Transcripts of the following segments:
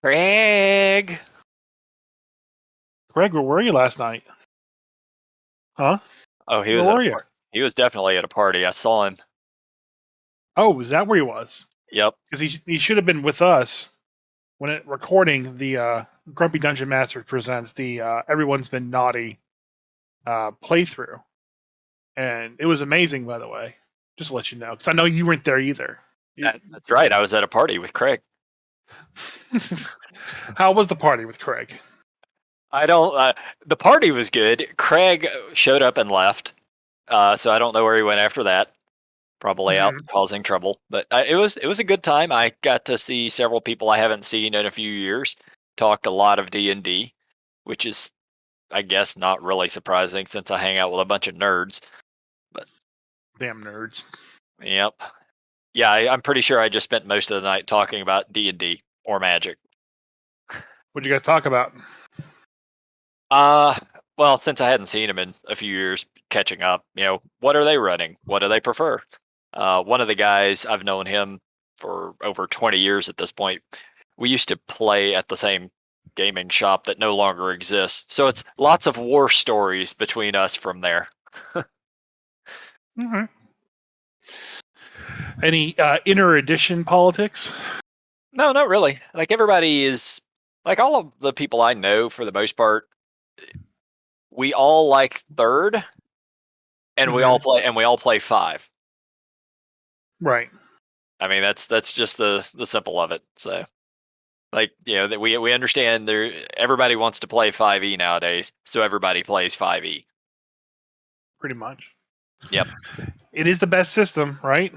Craig. Greg, where were you last night? Huh? Oh, he Where was at a were you? party. He was definitely at a party. I saw him. Oh, is that where he was? Yep. Because he should have been with us when it recording the Grumpy Dungeon Master presents the Everyone's Been Naughty playthrough, and it was amazing, by the way. Just to let you know, because I know you weren't there either. That's right. I was at a party with Craig. How was the party with Craig? I don't. The party was good. Craig showed up and left. So I don't know where he went after that. Probably out Mhm. causing trouble. But it was a good time. I got to see several people I haven't seen in a few years. Talked a lot of D&D, which is, I guess, not really surprising since I hang out with a bunch of nerds. But Damn nerds. yep. Yeah, I'm pretty sure I just spent most of the night talking about D&D or Magic. What'd you guys talk about? Uh, well, since I hadn't seen him in a few years, catching up, what are they running? What do they prefer? One of the guys, I've known him for over 20 years at this point. We used to play at the same gaming shop that no longer exists. So it's lots of war stories between us from there. Mm-hmm. Any inner edition politics? No, not really. Like everybody is, like all of the people I know for the most part, we all like third and we Mm-hmm. all play five. Right. I mean, that's just the simple of it. So, like, that we understand everybody wants to play 5e nowadays, so everybody plays 5e. Pretty much. Yep. It is the best system, right?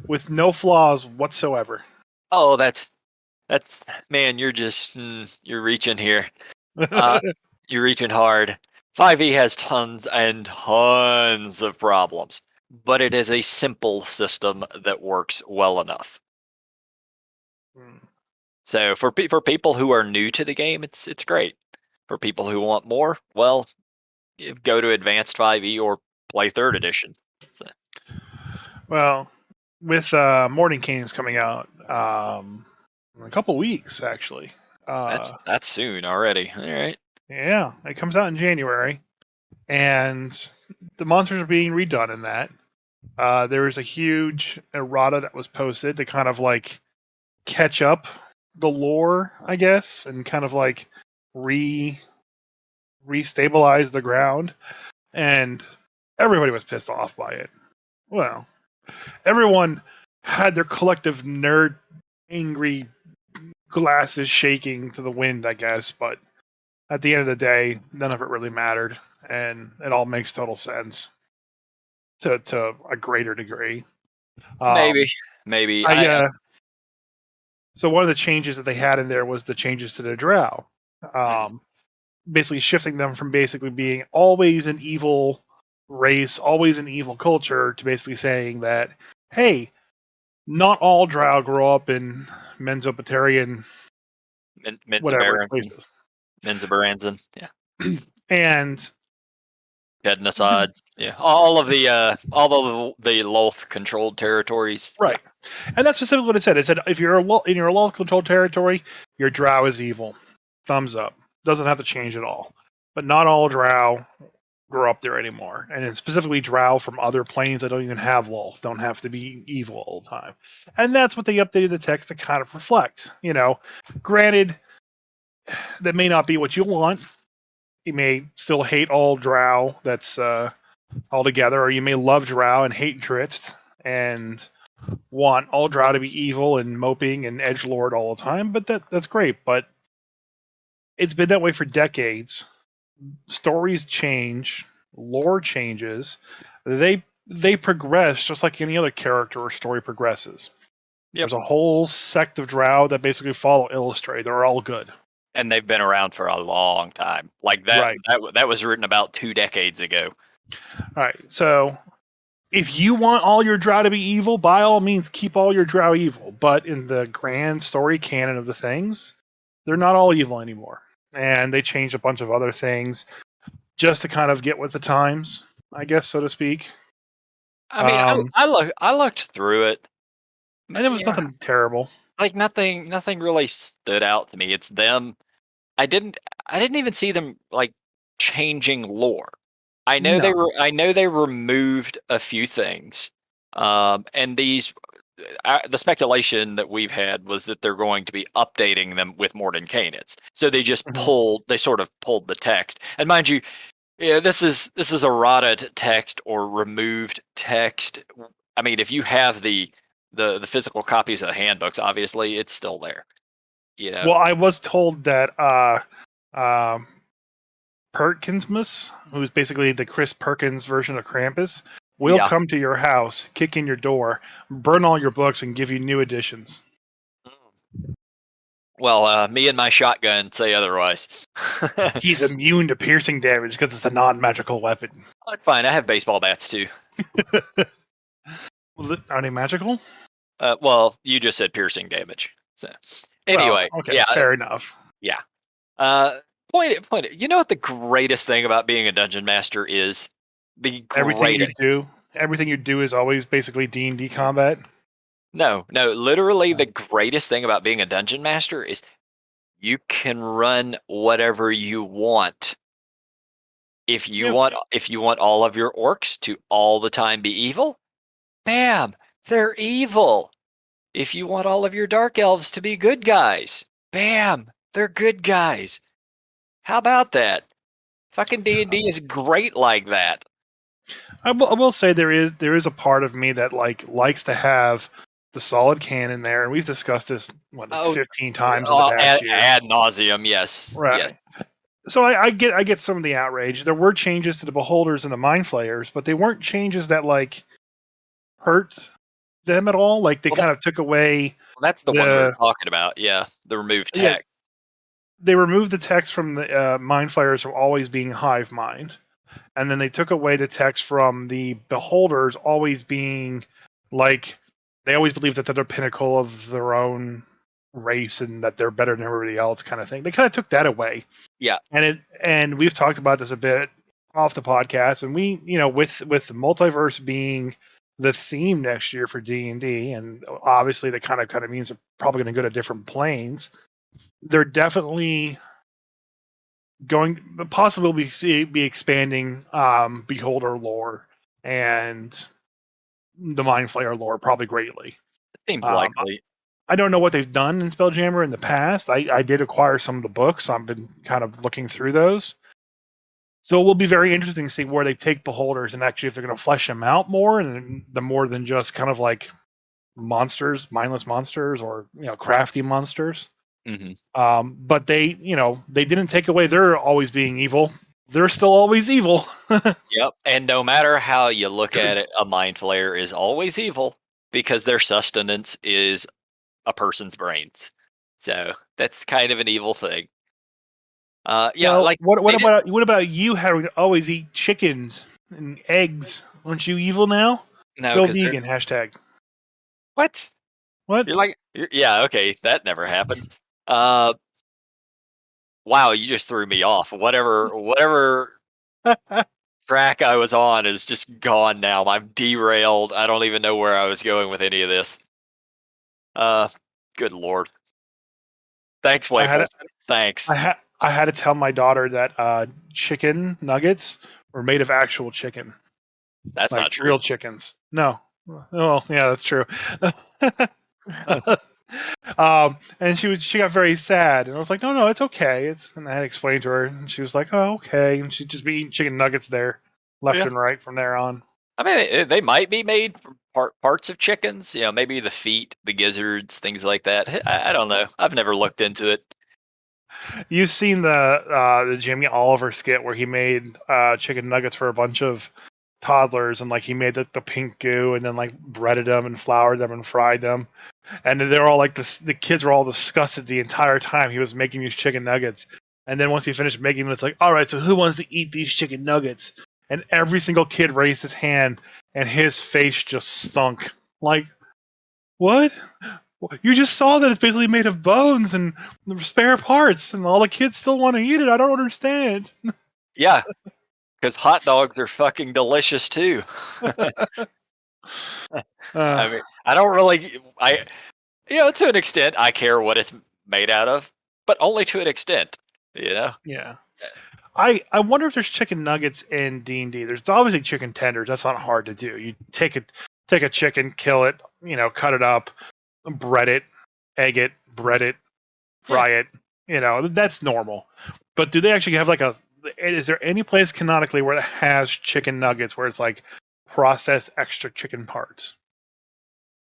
With no flaws whatsoever. Oh, that's man, you're reaching here. Uh, you're reaching hard. 5e has tons and tons of problems, but it is a simple system that works well enough. So for people who are new to the game, it's great. For people who want more, well, go to Advanced 5e or play Third Edition. So Well, with Morning Canes coming out in a couple weeks, actually. that's soon already. All right. Yeah, it comes out in January, and the monsters are being redone in that. There was a huge errata that was posted to kind of like catch up the lore, I guess, and kind of like re restabilize the ground, and everybody was pissed off by it. Well, everyone had their collective nerd angry glasses shaking to the wind, I guess, but at the end of the day, none of it really mattered, and it all makes total sense to a greater degree. Maybe, Um, maybe I I. So one of the changes that they had in there was the changes to the drow, Mhm. basically shifting them from basically being always an evil race, always an evil culture, to basically saying that, hey, not all drow grow up in Mesopotamian whatever Minzabaranzan, places, Minzabaranzan, yeah, and Kednasad, yeah, all of the Lolth controlled territories, yeah. right. And that's specifically what it said. It said if you're in your local controlled territory, your drow is evil. Thumbs up. Doesn't have to change at all. But not all drow grow up there anymore. And specifically drow from other planes that don't even have wolf don't have to be evil all the time. And that's what they updated the text to kind of reflect. Granted, that may not be what you want. You may still hate all drow that's altogether, or you may love drow and hate Dritz and want all drow to be evil and moping and edgelord all the time, but that's great. But it's been that way for decades. Stories change, lore changes. They progress just like any other character or story progresses. Yep. There's a whole sect of drow that basically follow Illustrate. They're all good. And they've been around for a long time. Like that Right. that that was written about 2 decades ago. All right. So if you want all your drow to be evil, by all means keep all your drow evil. But in the grand story canon of the things, they're not all evil anymore. And they changed a bunch of other things just to kind of get with the times, I guess, so to speak. I mean, I Um, I look I looked through it. And it was Yeah, nothing terrible. like nothing really stood out to me. It's them. I didn't I didn't even see them like changing lore. No. I know they removed a few things. And these the speculation that we've had was that they're going to be updating them with Mordenkainen's. So Mhm. they sort of pulled the text. And mind you, yeah, this is errata text or removed text. I mean, if you have the physical copies of the handbooks, obviously it's still there. You know. Well, I was told that um, Perkinsmus, who's basically the Chris Perkins version of Krampus, will Yeah. come to your house, kick in your door, burn all your books, and give you new editions. Well, me and my shotgun say otherwise. He's immune to piercing damage because it's a non-magical weapon. That's fine. I have baseball bats too. Are they magical? Well, you just said piercing damage. So, Well, anyway, okay, yeah, fair enough. yeah. Uh, point it. You know what the greatest thing about being a dungeon master is? The Everything great you do, everything you do is always basically D&D combat. no, literally the greatest thing about being a dungeon master is you can run whatever you want. Yep. If you want all of your orcs to all the time be evil, bam, they're evil. If you want all of your dark elves to be good guys, bam, they're good guys. How about that? Fucking D&D is great like that. I will say there is a part of me that likes to have the solid canon there, and we've discussed this like Oh, 15 times in the past year. ad nauseum, yes, yes. Right. So I get some of the outrage. There were changes to the beholders and the mind flayers, but they weren't changes that hurt them at all. Like they Well, kind of took away that's the one we were the talking about. Yeah, the removed yeah, text. they removed the text from the mind flayers from always being hive mind, and then they took away the text from the beholders always being like they always believe that they're the pinnacle of their own race and that they're better than everybody else kind of thing. They kind of took that away. Yeah. And we've talked about this a bit off the podcast, and we with the multiverse being the theme next year for D&D, and obviously that kind of means they're probably going to go to different planes. They're definitely going possibly be expanding beholder lore and the mind flayer lore probably greatly. Seems um, likely. I don't know what they've done in Spelljammer in the past. I did acquire some of the books. I've been kind of looking through those. So it will be very interesting to see where they take beholders and actually if they're going to flesh them out more and the more than just kind of like monsters, mindless monsters, or crafty monsters. Hmm. But they didn't take away their always being evil. They're still always evil. Yep. And no matter how you look at it, a mind flayer is always evil because their sustenance is a person's brains. So that's kind of an evil thing. Yeah, Well, like they did. what about you having to always eat chickens and eggs? Aren't you evil now? No, Go because they're vegan. Hashtag. what? What? Yeah, okay, that never happened. Uh, wow, you just threw me off. Whatever track I was on is just gone now. I'm derailed. I don't even know where I was going with any of this. Uh, good lord. Thanks, I had Waples. Thanks. I had to tell my daughter that chicken nuggets were made of actual chicken, That's like not true. real chickens. No. Oh, yeah, that's true. And she got very sad, and I was like, no, it's okay. And I had to explain to her, and she was like, oh, okay. And she'd just be eating chicken nuggets there, left Yeah. and right from there on. I mean, they might be made from parts of chickens. You know, maybe the feet, the gizzards, things like that. I don't know. I've never looked into it. You've seen the Jamie Oliver skit where he made chicken nuggets for a bunch of toddlers, and like he made the pink goo, and then like breaded them and floured them and fried them, and they're all like this. The kids were all disgusted the entire time he was making these chicken nuggets. And then once he finished making them, it's like, all right, so who wants to eat these chicken nuggets? And every single kid raised his hand, and his face just sunk. Like, what? You just saw that it's basically made of bones and spare parts, and all the kids still want to eat it. I don't understand. Yeah, because hot dogs are fucking delicious too. Uh, I mean, I don't really, to an extent, I care what it's made out of, but only to an extent, you know? yeah. I wonder if there's chicken nuggets in D&D. There's obviously chicken tenders. That's not hard to do. You take a chicken, kill it, cut it up, bread it, egg it, bread it, Yeah. fry it. That's normal. But do they actually have like a? Is there any place canonically where it has chicken nuggets where it's like processed extra chicken parts?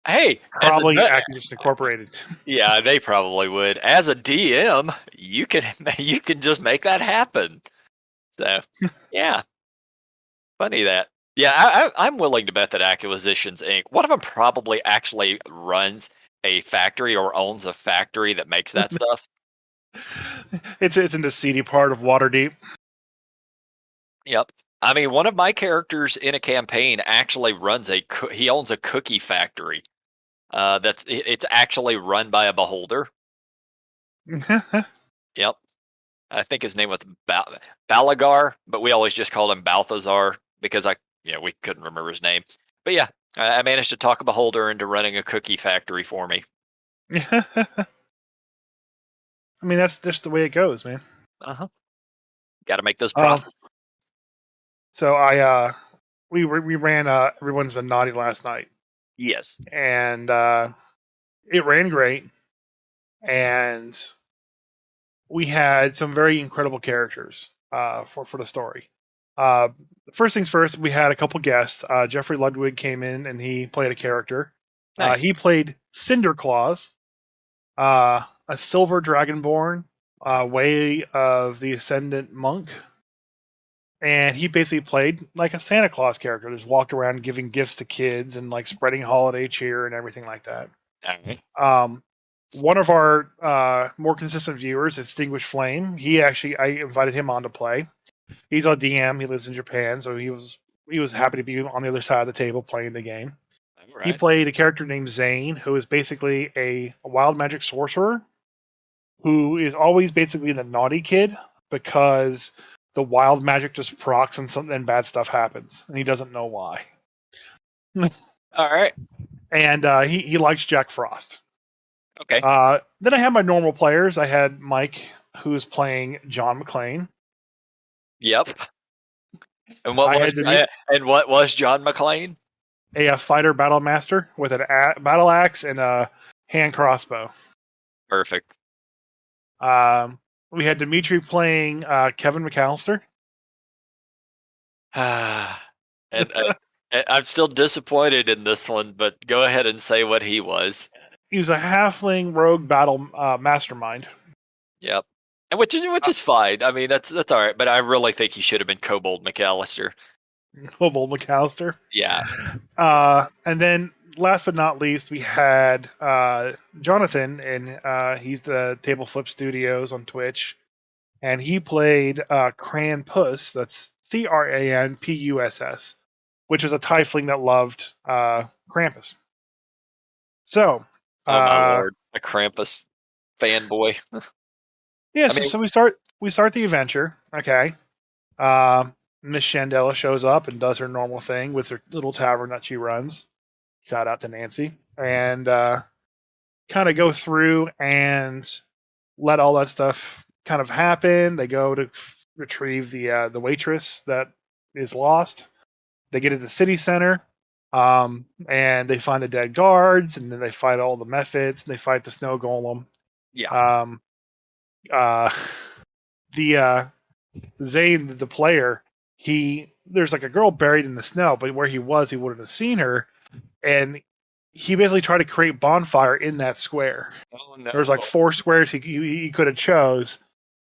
Hey, as a Probably Acquisition Incorporated. yeah, they probably would. As a DM, you can you can just make that happen. So, yeah, funny that. Yeah, I'm willing to bet that Acquisitions Inc. One of them probably actually runs a factory or owns a factory that makes that stuff. It's in the seedy part of Waterdeep. Yep. I mean, one of my characters in a campaign actually runs he owns a cookie factory. It's actually run by a beholder. Yep. I think his name was Balagar, but we always just called him Balthazar because we couldn't remember his name. But yeah, I managed to talk a beholder into running a cookie factory for me. I mean, that's just the way it goes, man. Uh-huh. Got to make those Um, profits. so we ran Everyone's Been Naughty last night, Yes. and it ran great, and we had some very incredible characters for the story. Uh, First things first, we had a couple guests. Jeffrey Ludwig came in and he played a character. Nice. He played Cinder Claus, a silver dragonborn, way of the ascendant monk, and he basically played like a Santa Claus character. Just walked around giving gifts to kids and like spreading holiday cheer and everything like that. All right. Um, One of our more consistent viewers, Extinguished Flame, I invited him on to play. He's a DM. He lives in Japan, so he was happy to be on the other side of the table playing the game. All He right. played a character named Zane, who is basically a wild magic sorcerer who is always basically the naughty kid because the wild magic just procs and something bad stuff happens, and he doesn't know why. All right. And he likes Jack Frost. Okay. Then I had my normal players. I had Mike, who's playing John McClane. Yep. I had What was John McClane? a fighter battle master with an battle axe and a hand crossbow. Perfect. We had Dimitri playing Kevin McCallister. and I'm still disappointed in this one, but go ahead and say what he was. He was a halfling rogue battle mastermind. Yep. And which is fine. I mean, that's all right. But I really think he should have been Kobold McCallister. Kobold McCallister. Yeah. And then last but not least, we had Jonathan, and he's the Table Flip Studios on Twitch, and he played Krampus. That's Cranpuss, which is a tiefling that loved Krampus. So, Oh my uh, lord, a Krampus fanboy. yeah, I mean, so we start the adventure. Okay. Um, Miss Shandella shows up and does her normal thing with her little tavern that she runs. Shout out to Nancy. And kind of go through and let all that stuff kind of happen. They go to retrieve the waitress that is lost. They get to the city center, and they find the dead guards, and then they fight all the methods, and they fight the snow golem. yeah. Um, uh, the Zane, the player, there's like a girl buried in the snow, but where he was, he wouldn't have seen her, and he basically tried to create bonfire in that square. Oh There was like no. 4 squares he could have chose,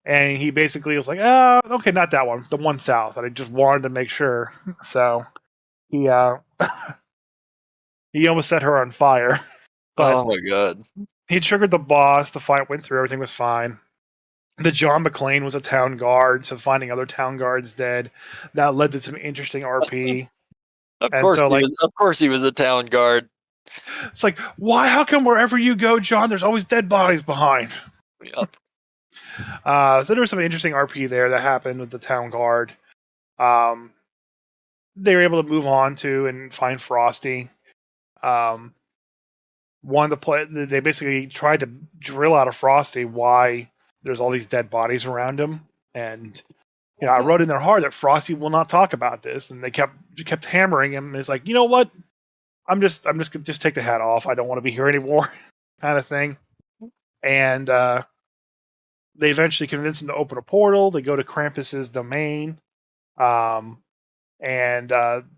and he basically was like, "Oh, okay, not that one, the one south." And I just wanted to make sure, so he he almost set her on fire, but Oh my god. he triggered the boss. The fight went through. Everything was fine. The John McClane was a town guard, so finding other town guards dead, that led to some interesting RP. Of And course so, he like, was. Of course he was the town guard. it's like, why? How come wherever you go, John, there's always dead bodies behind? Yep. So there was some interesting RP there that happened with the town guard. Um, they were able to move on to and find Frosty. Um, One of they basically tried to drill out of Frosty why there's all these dead bodies around him, and I wrote in their heart that Frosty will not talk about this, and they kept hammering him. And it's like, you know what? I'm just gonna just take the hat off. I don't want to be here anymore, kind of thing. And they eventually convince him to open a portal. They go to Krampus's domain, um, and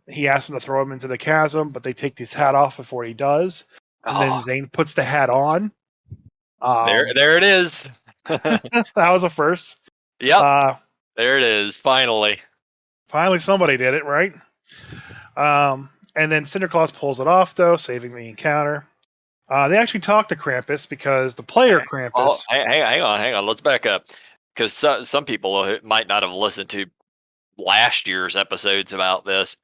he asks them to throw him into the chasm, but they take his hat off before he does. And then Oh, Zane puts the hat on. there it is. That was a first. Yep, Uh, there it is. Finally. Finally, somebody did it, right? And then Cinderclaws pulls it off, though, saving the encounter. They actually talk to Krampus because the player Oh, Krampus. hang on. Let's back up because some people might not have listened to last year's episodes about this.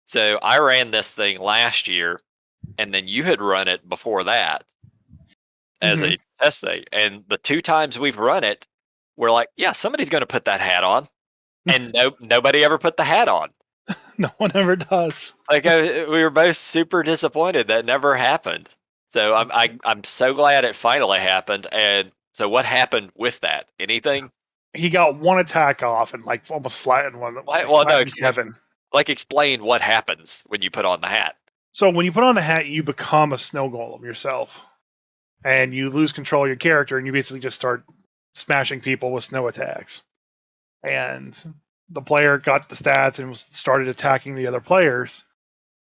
So I ran this thing last year, and then you had run it before that as Mhm. a test thing. And the two times we've run it, we're like, yeah, somebody's going to put that hat on, and nobody ever put the hat on. No one ever does. Like we were both super disappointed that never happened. So I'm so glad it finally happened. And so what happened with that? Anything? He got one attack off and like almost flattened one. Well, no, Flattened Kevin. explain what happens when you put on the hat. So when you put on the hat, you become a snow golem yourself, and you lose control of your character, and you basically just start smashing people with snow attacks. And the player got the stats and started attacking the other players.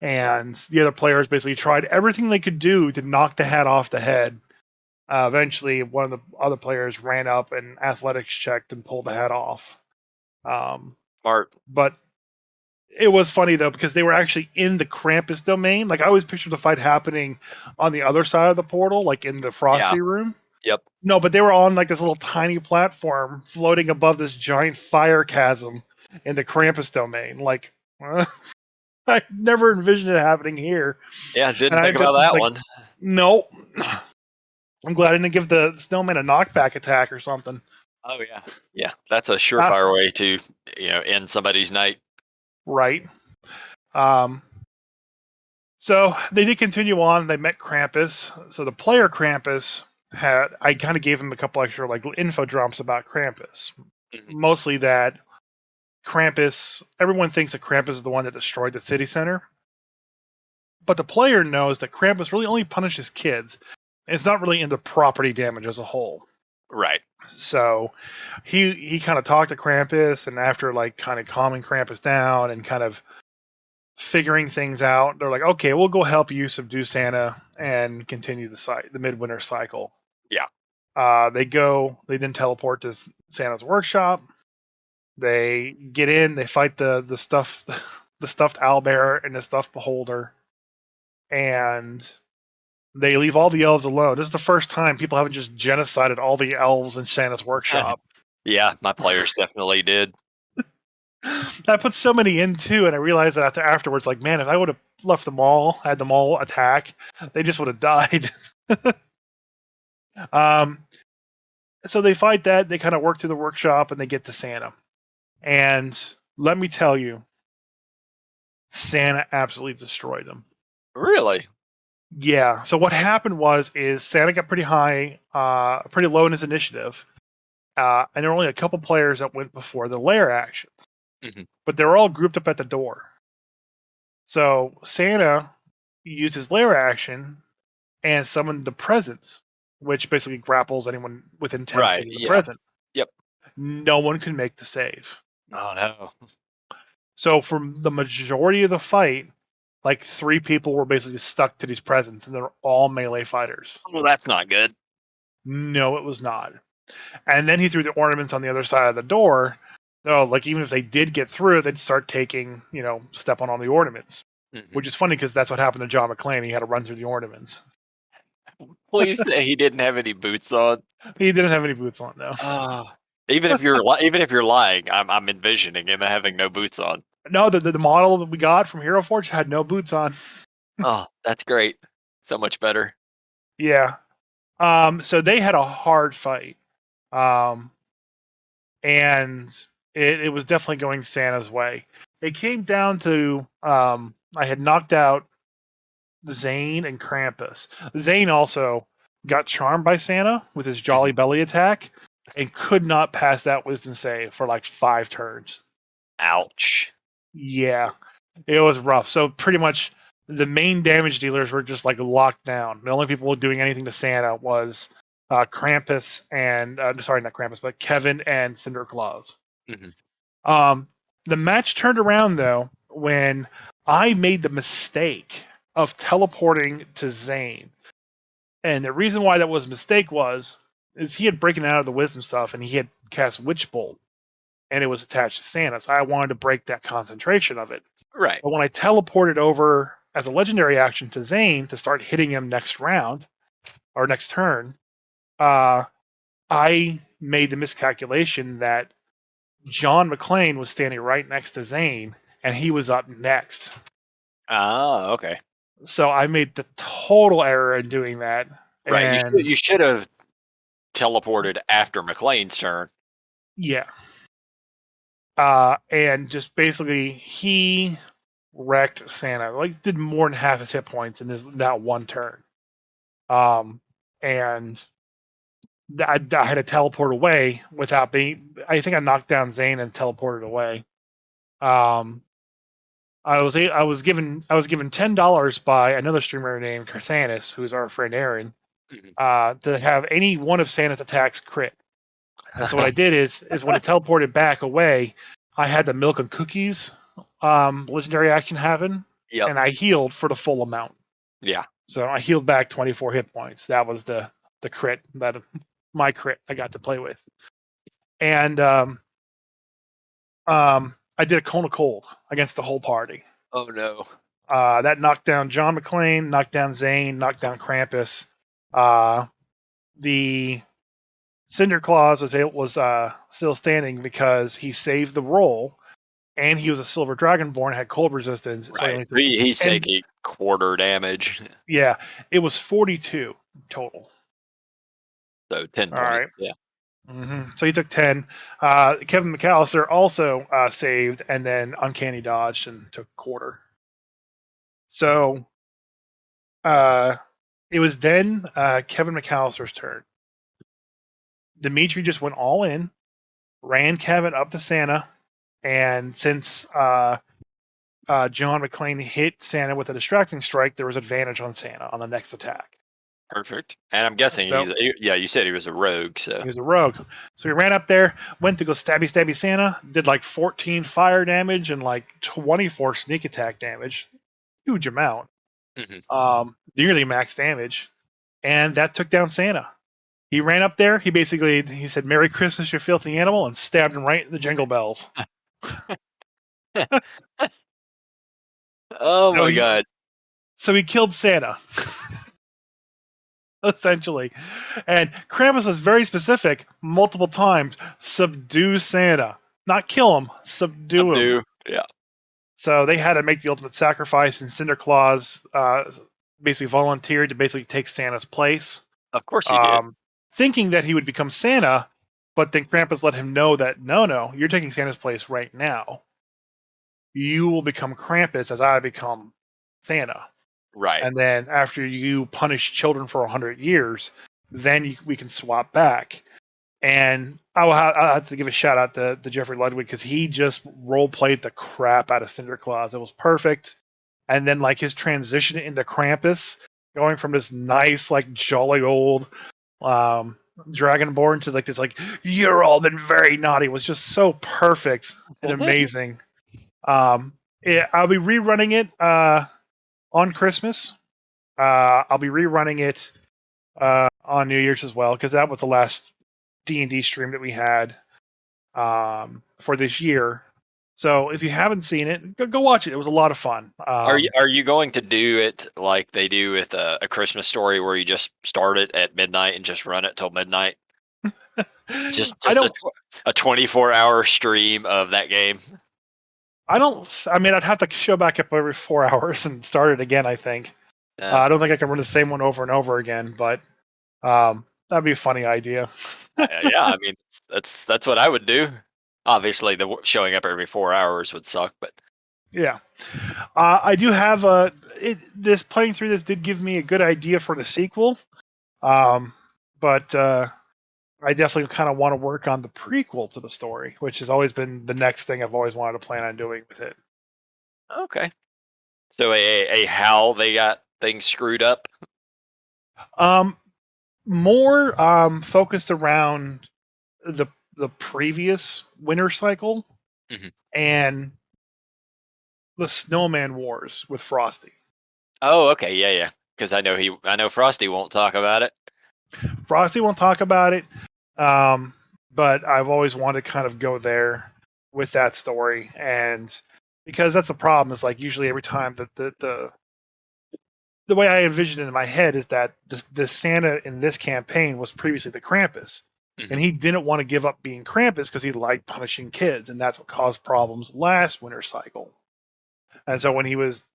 And the other players basically tried everything they could do to knock the hat off the head. Eventually, one of the other players ran up and athletics checked and pulled the hat off. Smart. But it was funny though because they were actually in the Krampus domain. Like I always pictured the fight happening on the other side of the portal, like in the Yeah. Frosty room. Yep. No, but they were on like this little tiny platform floating above this giant fire chasm in the Krampus domain. Like I never envisioned it happening here. Yeah. And Didn't I think about just that like, one. no. I'm glad I didn't give the snowman a knockback attack or something. Oh yeah. Yeah. That's a Not surefire way to end somebody's night. right. Um, so they did continue on. They met Krampus. So the player Krampus I kind of gave him a couple extra like info dumps about Krampus. Mhm. Mostly that Krampus, everyone thinks that Krampus is the one that destroyed the city center. But the player knows that Krampus really only punishes kids. It's not really into property damage as a whole. Right. So he kind of talked to Krampus, and after like kind of calming Krampus down and kind of figuring things out, they're like, okay, we'll go help you subdue Santa and continue the midwinter cycle. Yeah. They then teleport to Santa's workshop. They get in, they fight the stuff, the stuffed owlbear and the stuffed beholder, and they leave all the elves alone. This is the first time people haven't just genocided all the elves in Santa's workshop. Yeah. My players definitely did. I put so many in too, and I realized that afterwards, like, man, if I would have left them all, had them all attack, they just would have died. um, so they fight that. They kind of work through the workshop, and they get to Santa. And let me tell you, Santa absolutely destroyed them. Really? Yeah. So what happened is Santa got pretty high, pretty low in his initiative, and there were only a couple players that went before the lair actions, Mhm. but they were all grouped up at the door. So Santa used his lair action and summoned the presence, which basically grapples anyone within 10 Right. feet of the Yeah. present. Yep. No one can make the save. Oh no. So for the majority of the fight, like 3 people were basically stuck to these presents, and they're all melee fighters. Well, that's not good. No, it was not. And then he threw the ornaments on the other side of the door. So, like, even if they did get through, they'd start taking, stepping on the ornaments. Mhm. Which is funny because that's what happened to John McClane. He had to run through the ornaments. Please say he didn't have any boots on. He didn't have any boots on, though. Oh. Even if you're lying, I'm envisioning him having no boots on. No, the model that we got from Hero Forge had no boots on. Oh, that's great. So much better. Yeah. So they had a hard fight. Um, and it was definitely going Santa's way. It came down to I had knocked out Zane and Krampus. Zane also got charmed by Santa with his Jolly Mhm. Belly attack and could not pass that wisdom save for like 5 turns. Ouch. Yeah, it was rough. So pretty much the main damage dealers were just like locked down. The only people doing anything to Santa was Krampus and sorry, not Krampus, but Kevin and Cinder Claus. Mhm. Um, the match turned around though when I made the mistake of teleporting to Zane. And the reason why that was a mistake was is he had broken out of the wisdom stuff and he had cast Witch Bolt and it was attached to Santa. So I wanted to break that concentration of it. Right. But when I teleported over as a legendary action to Zane to start hitting him next round or next turn, uh, I made the miscalculation that John McClane was standing right next to Zane and he was up next. Oh, okay. So I made the total error in doing that. Right. And You should have teleported after McLean's turn. yeah. And just basically he wrecked Santa. Like did more than half his hit points in that one turn. And I had to teleport away without being. I think I knocked down Zane and teleported away. Um, I was given $10 by another streamer named Carthanis, who's our friend Aaron, Mhm. to have any one of Santa's attacks crit. And so what I did is when it teleported back away, I had the milk and cookies legendary action happen, Yep. and I healed for the full amount. Yeah. So I healed back 24 hit points. That was the crit that my crit I got to play with. And I did a cone of cold against the whole party. Oh no. That knocked down John McClane, knocked down Zane, knocked down Krampus. Uh, the Cinder Claus was still standing because he saved the roll, and he was a Silver Dragonborn, had cold resistance, so he Right. only took He's 10. taking quarter damage. Yeah, it was 42 total. So 10 All points. right. Yeah. So he took 10. Kevin McCallister also saved and then uncanny dodged and took quarter. So uh, it was then Kevin McCallister's turn. Dimitri just went all in, ran Kevin up to Santa, and since John McClane hit Santa with a distracting strike, there was advantage on Santa on the next attack. Perfect. And I'm guessing So yeah, you said he was a rogue, he so was a rogue. So he ran up there, went to go stabby stabby Santa, did like 14 fire damage and like 24 sneak attack damage. Huge amount. Mhm. Nearly max damage. And that took down Santa. He ran up there, he said, Merry Christmas, you filthy animal, and stabbed him right in the jingle bells. Oh So my he god. so he killed Santa, essentially. And Krampus was very specific multiple times. Subdue Santa. Not kill him, subdue him. Subdue. Yeah. So they had to make the ultimate sacrifice, and Cinder Claus basically volunteered to basically take Santa's place, Of course he did. um, thinking that he would become Santa. But then Krampus let him know that no, you're taking Santa's place right now. You will become Krampus as I become Santa. Right. And then after you punish children for 100 years, then we can swap back. And I'll have to give a shout out to Jeffrey Ludwig because he just role played the crap out of Cinder Claus. It was perfect. And then like his transition into Krampus, going from this nice like jolly old Dragonborn to like this like you're all been very naughty was just so perfect and amazing. I'll be rerunning it on Christmas. I'll be rerunning it on New Year's as well because that was the last D&D stream that we had for this year. So if you haven't seen it, go watch it. It was a lot of fun. Are you going to do it like they do with a Christmas Story where you just start it at midnight and just run it till midnight? I don't. A 24-hour stream of that game. I don't. I mean, I'd have to show back up every 4 hours and start it again. I think. Uh, I don't think I can run the same one over and over again, but that'd be a funny idea. yeah, I mean that's what I would do. Obviously, showing up every 4 hours would suck, but Yeah. I do have a. This playing through this did give me a good idea for the sequel. Um, but I definitely kind of want to work on the prequel to the story, which has always been the next thing I've always wanted to plan on doing with it. Okay. So a how they got things screwed up. Um, More focused around the the previous winter cycle Mhm. and the Snowman Wars with Frosty. Oh, okay, yeah, yeah. Because I know Frosty won't talk about it. Frosty won't talk about it, um, but I've always wanted to kind of go there with that story, and because that's the problem is like usually every time that the way I envisioned it in my head is that the Santa in this campaign was previously the Krampus, and Mhm. he didn't want to give up being Krampus because he liked punishing kids, and that's what caused problems last winter cycle. And so when he was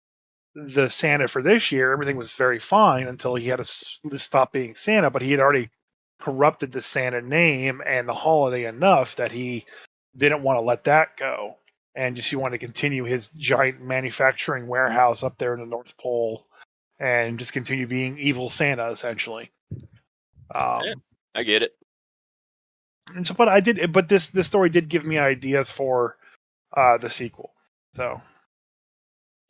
the Santa for this year, everything was very fine until he had to stop being Santa. But he had already corrupted the Santa name and the holiday enough that he didn't want to let that go, and just he wanted to continue his giant manufacturing warehouse up there in the North Pole and just continue being evil Santa essentially. Yeah, Um, I get it. and so, but I did, but this story did give me ideas for the sequel. So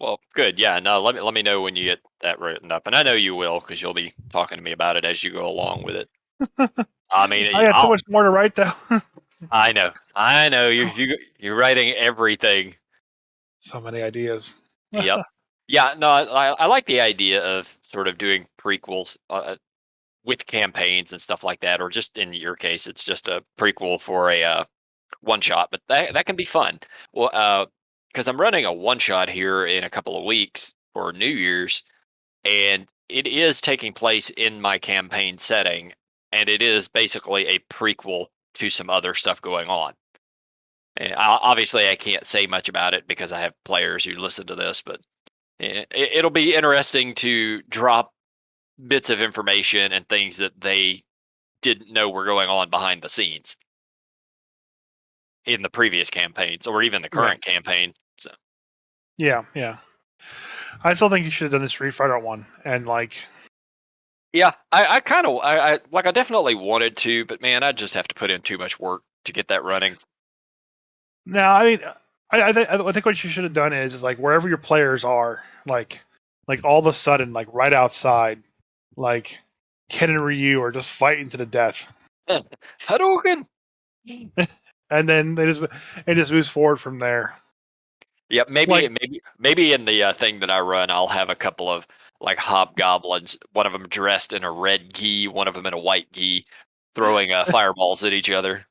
Well, good. Yeah, no, let me know when you get that written up, and I know you will because you'll be talking to me about it as you go along with it. I mean, I had so I'll. much more to write though. I know. so, You're writing everything. so many ideas. Yep. Yeah. No, I like the idea of sort of doing prequels with campaigns and stuff like that, or just in your case, it's just a prequel for a one shot, but that can be fun. Well, because I'm running a one shot here in a couple of weeks for New Year's, and it is taking place in my campaign setting, and it is basically a prequel to some other stuff going on. And obviously, I can't say much about it because I have players who listen to this, but it'll be interesting to drop bits of information and things that they didn't know were going on behind the scenes in the previous campaigns or even the Right. current campaign. So Yeah, yeah. I still think you should have done the Street Fighter one, and like, yeah, I kind of I like I definitely wanted to, but man, I just have to put in too much work to get that running. no, I mean, I think what you should have done is like wherever your players are, like all of a sudden, like right outside, like Ken and Ryu are just fighting to the death, Hadouken. and then it just moves forward from there. Yep, Like, maybe in the thing that I run, I'll have a couple of like hobgoblins. One of them dressed in a red gi, one of them in a white gi, throwing fireballs at each other.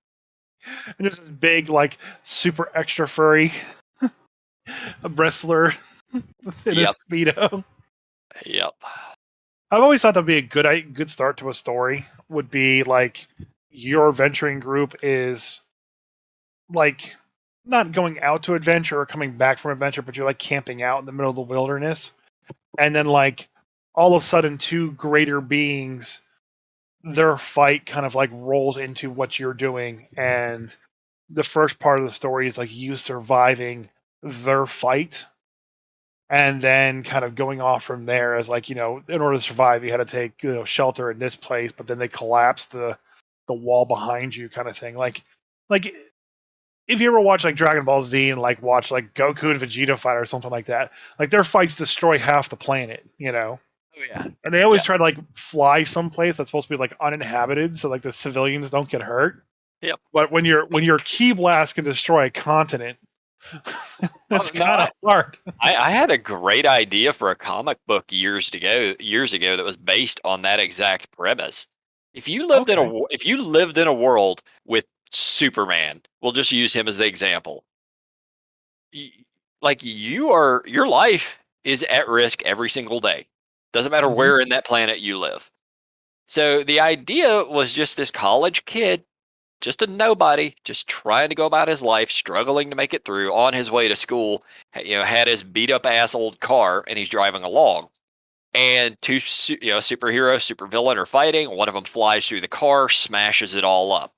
and there's this big, like, super extra furry wrestler in a Yep, speedo. yep. I've always thought that'd be a good start to a story. Would be like your adventuring group is like not going out to adventure or coming back from adventure, but you're like camping out in the middle of the wilderness, and then like all of a sudden two greater beings, their fight kind of like rolls into what you're doing, and the first part of the story is like you surviving their fight and then kind of going off from there as like in order to survive you had to take shelter in this place, but then they collapsed the wall behind you kind of thing, like if you ever watch like Dragon Ball Z and like watch like Goku and Vegeta fight or something like that, like their fights destroy half the planet. Oh yeah, And they always yep, try to like fly someplace that's supposed to be like uninhabited so like the civilians don't get hurt. yep. But when your ki blast can destroy a continent, Oh that's no, kind of hard. I had a great idea for a comic book years ago that was based on that exact premise. Okay. If you lived in a world with Superman, we'll just use him as the example. y- like your life is at risk every single day. Doesn't matter Hmm. where in that planet you live. So the idea was just this college kid, just a nobody, just trying to go about his life, struggling to make it through on his way to school. Had his beat up ass old car, and he's driving along. And two, superhero, supervillain are fighting. One of them flies through the car, smashes it all up.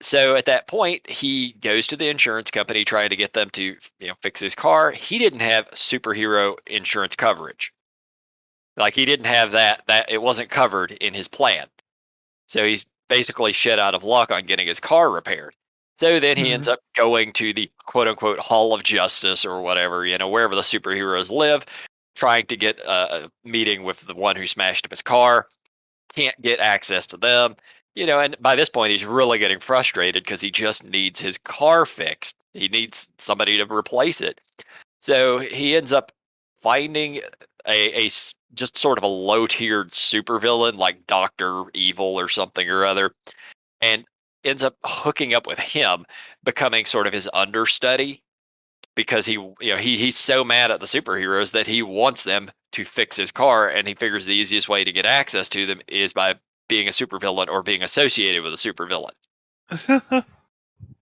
So at that point, he goes to the insurance company trying to get them to, fix his car. He didn't have superhero insurance coverage. Like he didn't have that it wasn't covered in his plan. So he's basically shit out of luck on getting his car repaired. So then he ends Mhm. up going to the quote unquote Hall of Justice or whatever, wherever the superheroes live, trying to get a meeting with the one who smashed up his car. Can't get access to them. And by this point, he's really getting frustrated because he just needs his car fixed. He needs somebody to replace it. So he ends up finding just sort of a low tiered supervillain like Doctor Evil or something or other, and ends up hooking up with him, becoming sort of his understudy because he's so mad at the superheroes that he wants them to fix his car, and he figures the easiest way to get access to them is by being a supervillain or being associated with a supervillain.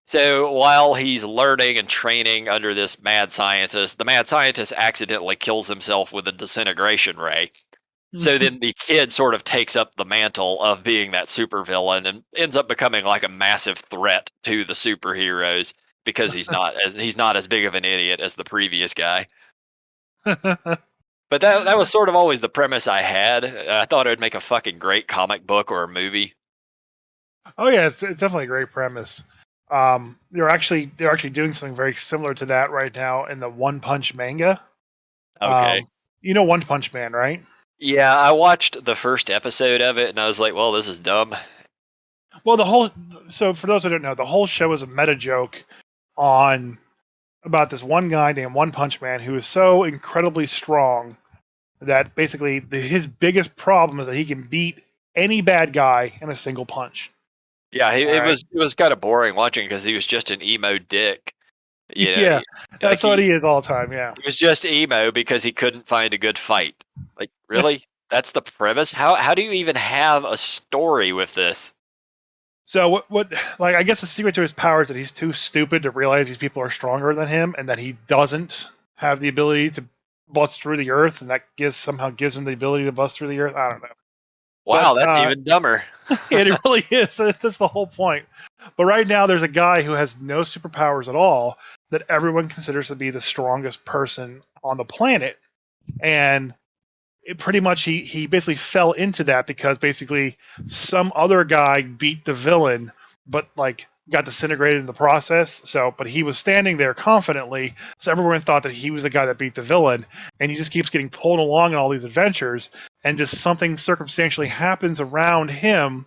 So while he's learning and training under this mad scientist, the mad scientist accidentally kills himself with a disintegration ray. So then the kid sort of takes up the mantle of being that supervillain and ends up becoming like a massive threat to the superheroes because he's not as big of an idiot as the previous guy. But that was sort of always the premise I had. I thought it would make a fucking great comic book or a movie. Oh yeah, it's definitely a great premise. They're actually doing something very similar to that right now in the One Punch manga. Okay. Um, you know One Punch Man, right? Yeah, I watched the first episode of it and I was like, well, this is dumb. Well, so for those who don't know, the whole show is a meta joke on about this one guy named One Punch Man who is so incredibly strong that basically his biggest problem is that he can beat any bad guy in a single punch. Yeah, All it right. was kind of boring watching because he was just an emo dick. You know, Yeah, like that's what he is all the time. Yeah. he was just emo because he couldn't find a good fight. Like, really? That's the premise? How do you even have a story with this? So what like I guess the secret to his power is that he's too stupid to realize these people are stronger than him and that he doesn't have the ability to bust through the earth and that somehow gives him the ability to bust through the earth. I don't know. But Wow, that's even dumber. it really is. That's the whole point. But right now there's a guy who has no superpowers at all that everyone considers to be the strongest person on the planet. And pretty much he basically fell into that because basically some other guy beat the villain, but like got disintegrated in the process. So, but he was standing there confidently, so everyone thought that he was the guy that beat the villain, and he just keeps getting pulled along in all these adventures, and just something circumstantially happens around him.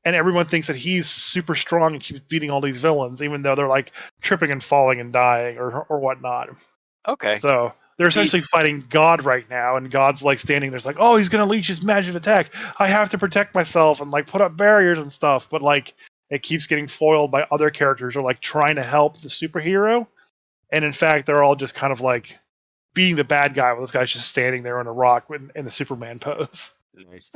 And everyone thinks that he's super strong and keeps beating all these villains, even though they're like tripping and falling and dying or whatnot. Okay. So they're He essentially fighting God right now, and God's like standing there, like, oh, he's gonna leash his magic attack. I have to protect myself and like put up barriers and stuff. But like it keeps getting foiled by other characters who are like trying to help the superhero. And in fact, they're all just kind of like being the bad guy while this guy's just standing there on a rock in the Superman pose. Nice.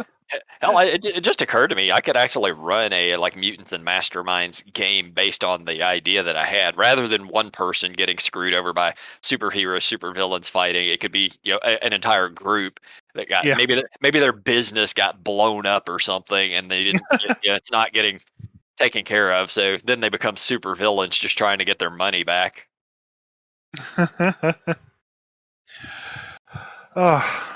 Hell, it just occurred to me I could actually run a like mutants and masterminds game based on the idea that I had, rather than one person getting screwed over by superheroes, supervillains fighting. It could be an entire group that got Yeah. maybe their business got blown up or something, and they didn't. It's not getting taken care of, so then they become supervillains just trying to get their money back. Oh,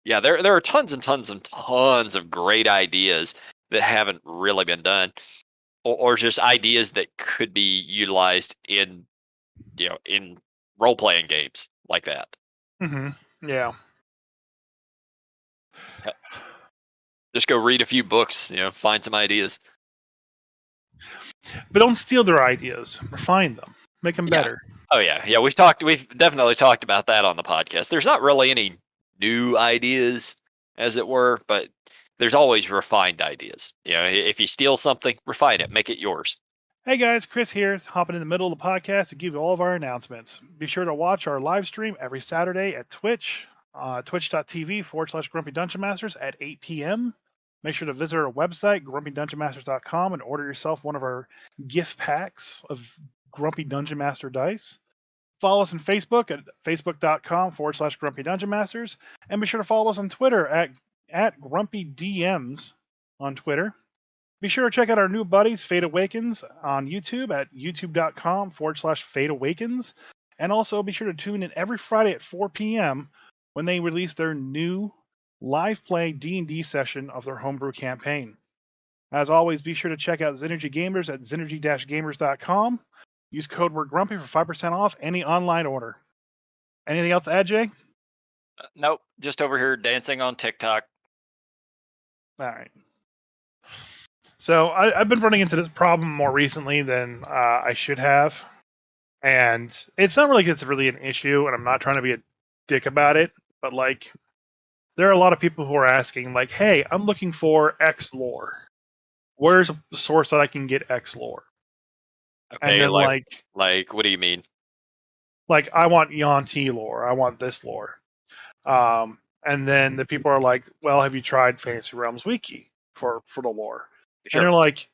Yeah, there are tons and tons and tons of great ideas that haven't really been done, or just ideas that could be utilized in role playing games like that. yeah. Hell, just go read a few books, find some ideas. But don't steal their ideas. Refine them. Make them Yeah. better. Oh yeah. We've definitely talked about that on the podcast. There's not really any new ideas, as it were, but there's always refined ideas. If you steal something, refine it, make it yours. Hey guys, Chris here, hopping in the middle of the podcast to give you all of our announcements. Be sure to watch our live stream every Saturday at Twitch, twitch.tv/Grumpy Dungeon Masters at 8 p.m. Make sure to visit our website, grumpydungeonmasters.com, and order yourself one of our gift packs of Grumpy Dungeon Master dice. Follow us on Facebook at facebook.com/Grumpy Dungeon Masters. And be sure to follow us on Twitter at Grumpy DMs on Twitter. Be sure to check out our new buddies, Fate Awakens, on YouTube at youtube.com/Fate Awakens. And also be sure to tune in every Friday at 4 p.m. when they release their new live play D&D session of their homebrew campaign. As always, be sure to check out Synergy Gamers at synergy-gamers.com. Use code word Grumpy for 5% off any online order. Anything else to add, Jay? Nope, just over here dancing on TikTok. All right. So I've been running into this problem more recently than I should have. And it's not like it's really an issue, and I'm not trying to be a dick about it, but like, there are a lot of people who are asking, like, hey, I'm looking for X lore. Where's a source that I can get X lore? And Okay, then like what do you mean? like I want Yuan-Ti lore. I want this lore. And then the people are like, well, have you tried Fantasy Realms Wiki for the lore? And they're Sure. like,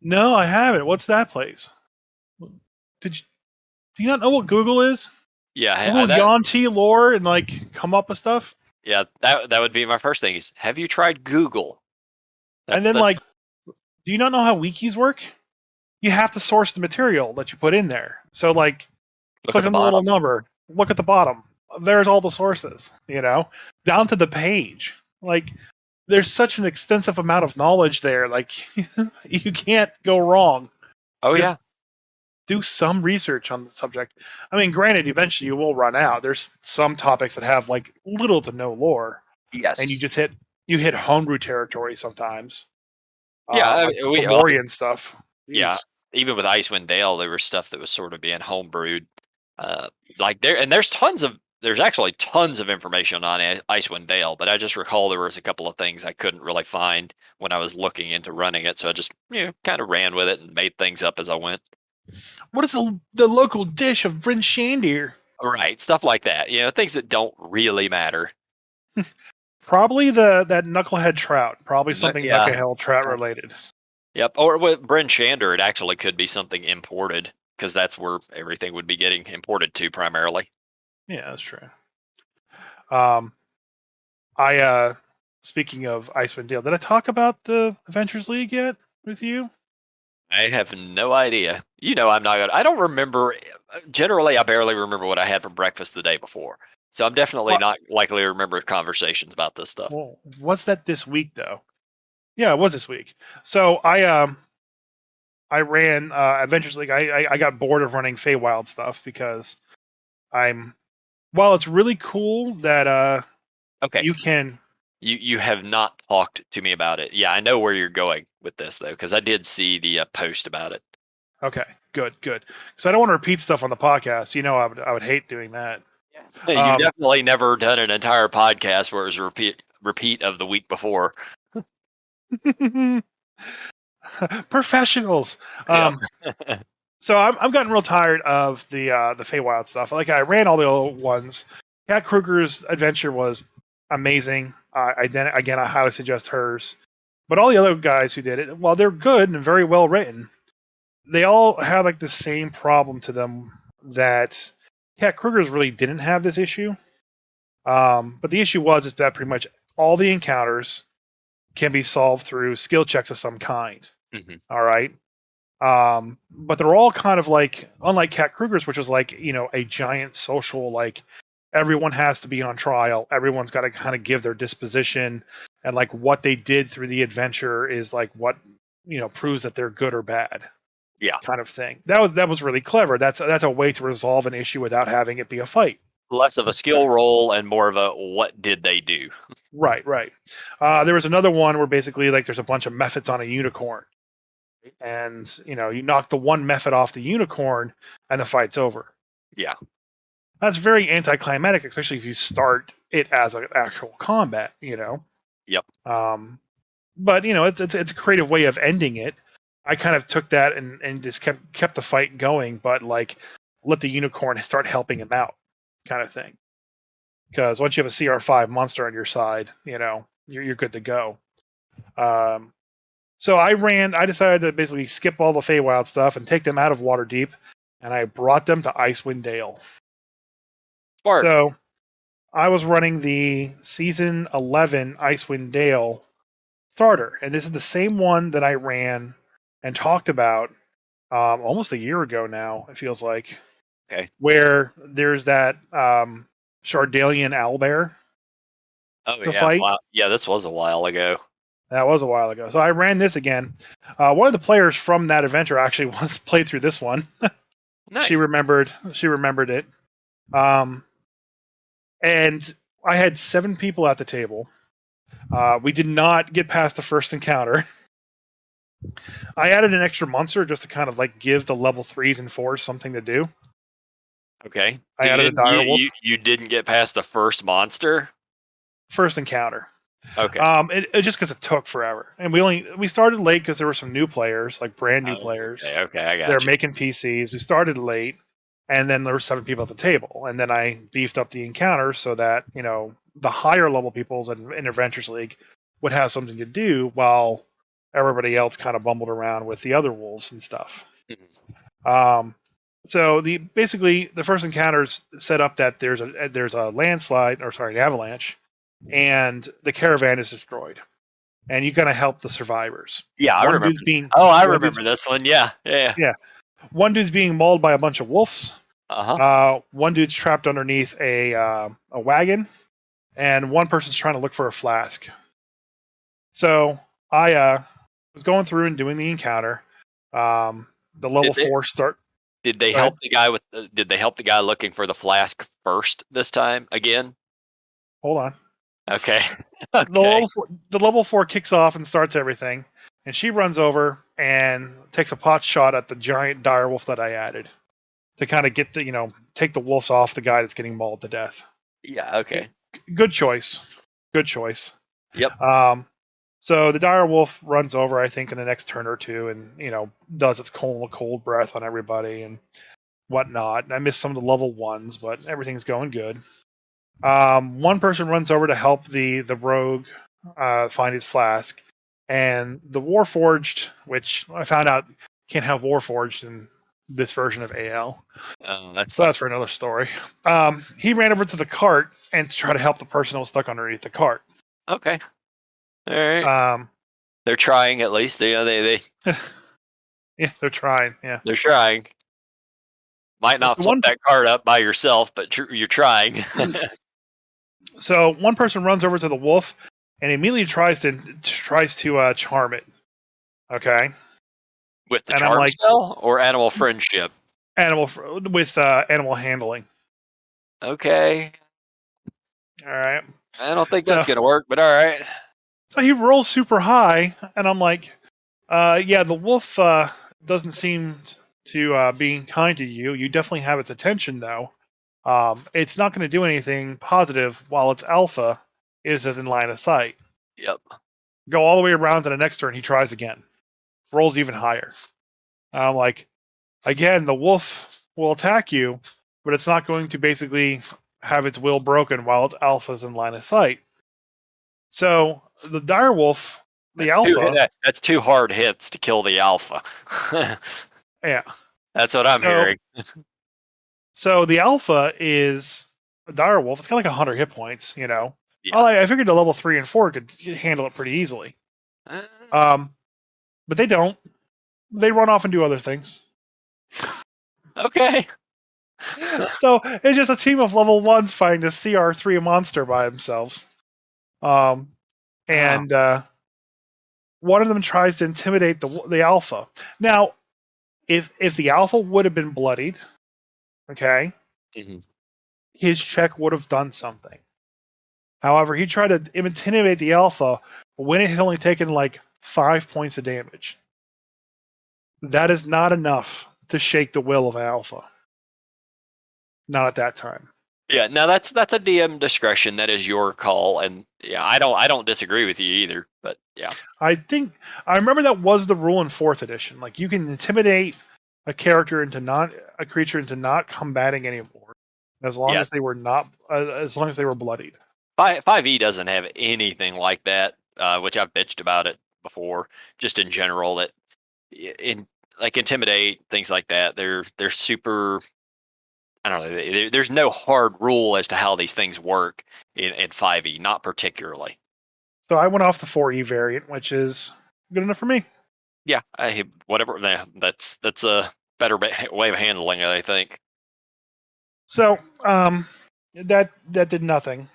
no, I haven't. What's that place? Did you do you not know what Google is? Yeah, Google that Yuan-Ti lore and like come up with stuff. yeah, that would be my first thing is have you tried Google? And That's then that's like, do you not know how wikis work? You have to source the material that you put in there. So like, look at click the on the little bottom. number, look at the bottom. There's all the sources, down to the page. Like, there's such an extensive amount of knowledge there. Like, you can't go wrong. Oh Just yeah. do some research on the subject. I mean, granted, eventually you will run out. There's some topics that have like little to no lore, and Yes. you hit homebrew territory sometimes. Yeah, Like the we like Fomorian stuff. yeah, Jeez. even with Icewind Dale, there was stuff that was sort of being homebrewed. Like there's actually tons of information on Icewind Dale, but I just recall there was a couple of things I couldn't really find when I was looking into running it, so I just kind of ran with it and made things up as I went. What is the local dish of Bryn Shandir? Right, stuff like that. Things that don't really matter. Probably that knucklehead trout. Probably something Yeah. knucklehead trout related. Yep. Or with Bryn Shander, it actually could be something imported because that's where everything would be getting imported to primarily. Yeah, that's true. Um, I speaking of Icewind Dale, did I talk about the Adventures League yet with you? I have no idea. I'm not gonna. I don't remember. Generally, I barely remember what I had for breakfast the day before. So I'm definitely What? not likely to remember conversations about this stuff. Well, what's that this week though? Yeah, it was this week. So I ran Adventures League. I got bored of running Feywild stuff because I'm while it's really cool that Okay, you can. you have not talked to me about it. Yeah, I know where you're going with this though, because I did see the post about it. Okay, good, good. Because I don't want to repeat stuff on the podcast. I would hate doing that. Yeah. You've Um, definitely never done an entire podcast where it was a repeat of the week before. professionals. Yep. So I'm gotten real tired of the Feywild stuff. Like I ran all the old ones. Kat Kruger's adventure was amazing. Again, I highly suggest hers. But all the other guys who did it, while they're good and very well written, they all have like the same problem to them that Kat Kruger's really didn't have this issue. But the issue is that pretty much all the encounters can be solved through skill checks of some kind. Mhm. All right. But they're all kind of like, unlike Cat Kruger's, which is like, a giant social, like everyone has to be on trial. Everyone's got to kind of give their disposition, and like what they did through the adventure is like what, proves that they're good or bad Yeah. kind of thing. That was really clever. That's a way to resolve an issue without having it be a fight. Less of a skill roll and more of a what did they do? Right, right. There was another one where basically like there's a bunch of methods on a unicorn, and you knock the one method off the unicorn, and the fight's over. Yeah. That's very anticlimactic, especially if you start it as an actual combat. Yep. But it's a creative way of ending it. I kind of took that and just kept the fight going, but like let the unicorn start helping him out, kind of thing. Because once you have a CR5 monster on your side, you're good to go. So I decided to basically skip all the Feywild stuff and take them out of Waterdeep, and I brought them to Icewind Dale. Smart. So I was running the season 11 Icewind Dale starter, and this is the same one that I ran and talked about almost a year ago now. It feels like Okay. where there's that Shardalian owlbear Oh to yeah. fight. Wow. Yeah, this was a while ago. That was a while ago. So I ran this again. One of the players from that adventure actually was played through this one. She Nice. remembered. She remembered it. Um, and I had 7 people at the table. We did not get past the first encounter. I added an extra monster just to kind of like give the level 3s and 4s something to do. Okay. I added a You, dire you wolf. you didn't get past the first monster? First encounter. Okay. It just because it took forever, and we started late because there were some new players, like brand new Oh, players. okay, I They're got you. making PCs. We started late, and then there were 7 people at the table, and then I beefed up the encounter so that the higher level peoples in Adventures League would have something to do while everybody else kind of bumbled around with the other wolves and stuff. Mhm. Um, so basically the first encounter is set up that there's a landslide, or sorry, an avalanche, and the caravan is destroyed, and you gotta help the survivors. Yeah, I One remember. dude's being Oh, I one dude's remember this one. Yeah, yeah. yeah, one dude's being mauled by a bunch of wolves. Uh-huh. One dude's trapped underneath a wagon, and one person's trying to look for a flask. So I was going through and doing the encounter. The level Did they 4 start. did they Go ahead. help the guy did they help the guy looking for the flask first this time again? Hold on. Okay. The Okay. level 4 kicks off and starts everything, and she runs over and takes a pot shot at the giant dire wolf that I added to kind of get take the wolves off the guy that's getting mauled to death. Yeah, okay. Good choice. Good choice. Yep. Um, so the dire wolf runs over, I think, in the next turn or two, and does its cold breath on everybody and whatnot. And I missed some of the level 1s, but everything's going good. One person runs over to help the rogue find his flask, and the Warforged, which I found out can't have Warforged in this version of AL. Oh, that So that's for sucks. another story. He ran over to the cart and to try to help the person who was stuck underneath the cart. Okay. All right. Um, They're trying at least. yeah, they're trying. Yeah. They're trying. Might So not flip one, that card up by yourself, but you're trying. so one person runs over to the wolf and immediately tries to charm it. Okay, With the and I'm charm like, spell or animal friendship? animal with animal handling. Okay. All right. I don't think So that's gonna work, but all right. so he rolls super high, and I'm like, yeah, the wolf doesn't seem to be kind to you. You definitely have its attention, though. It's not going to do anything positive while its alpha isn't in line of sight. Yep. Go all the way around to the next turn. He tries again, rolls even higher. I'm like, again, the wolf will attack you, but it's not going to basically have its will broken while its alpha is in line of sight. So the dire wolf, the alpha, That's two hard hits to kill the alpha. yeah. That's what I'm So hearing. So the alpha is a dire wolf. It's got like 100 hit points. Yeah. I figured the level 3 and 4 could handle it pretty easily. Uh, Um, but they don't. They run off and do other things. okay. So it's just a team of level 1s fighting a CR3 monster by themselves. Um, Oh. and one of them tries to intimidate the alpha. Now, if the alpha would have been bloodied, okay, Mhm. his check would have done something. However, he tried to intimidate the alpha when it had only taken like 5 points of damage. That is not enough to shake the will of an alpha. Not at that time. Yeah, now that's a DM discretion. That is your call, and yeah, I don't disagree with you either. But yeah, I remember that was the rule in 4th edition. Like you can intimidate a creature into not combating anymore, as long yeah, as they were bloodied. five E doesn't have anything like that, which I've bitched about it before. Just in general, that in like intimidate things like that, they're super. I don't know. There's no hard rule as to how these things work in 5E, not particularly. So I went off the 4E variant, which is good enough for me. Yeah, whatever. That's a better way of handling it, I think. So that did nothing